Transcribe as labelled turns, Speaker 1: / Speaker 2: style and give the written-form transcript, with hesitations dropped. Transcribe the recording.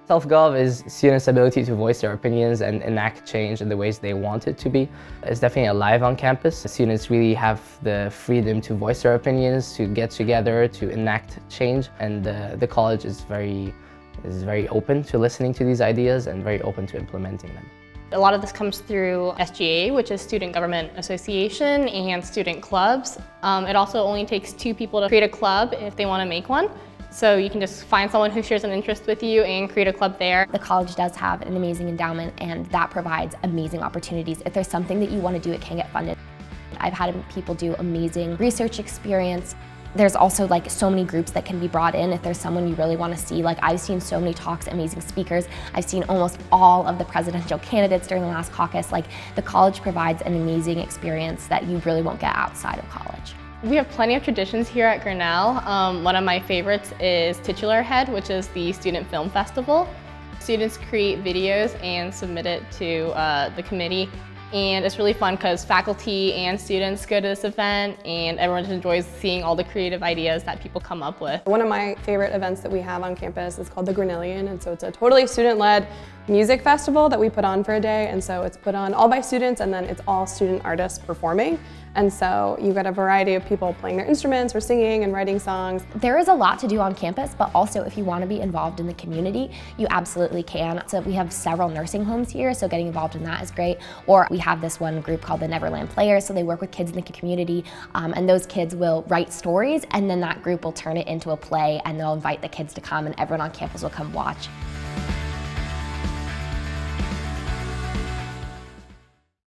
Speaker 1: SelfGov is students' ability to voice their opinions and enact change in the ways they want it to be. It's definitely alive on campus. Students really have the freedom to voice their opinions, to get together, to enact change, and the college is very open to listening to these ideas and very open to implementing them.
Speaker 2: A lot of this comes through SGA, which is Student Government Association, and student clubs. It also only takes 2 people to create a club if they want to make one. So you can just find someone who shares an interest with you and create a club there.
Speaker 3: The college does have an amazing endowment, and that provides amazing opportunities. If there's something that you want to do, it can get funded. I've had people do amazing research experience. There's also so many groups that can be brought in if there's someone you really want to see. I've seen so many talks, amazing speakers. I've seen almost all of the presidential candidates during the last caucus. The college provides an amazing experience that you really won't get outside of college.
Speaker 2: We have plenty of traditions here at Grinnell. One of my favorites is Titular Head, which is the Student Film Festival. Students create videos and submit it to the committee. And it's really fun because faculty and students go to this event and everyone just enjoys seeing all the creative ideas that people come up with.
Speaker 4: One of my favorite events that we have on campus is called the Grinnellian, and so it's a totally student-led music festival that we put on for a day, and so it's put on all by students and then it's all student artists performing. And so you get a variety of people playing their instruments or singing and writing songs.
Speaker 3: There is a lot to do on campus, but also if you want to be involved in the community, you absolutely can. So we have several nursing homes here, so getting involved in that is great. Or we have this one group called the Neverland Players, so they work with kids in the community, and those kids will write stories, and then that group will turn it into a play, and they'll invite the kids to come, and everyone on campus will come watch.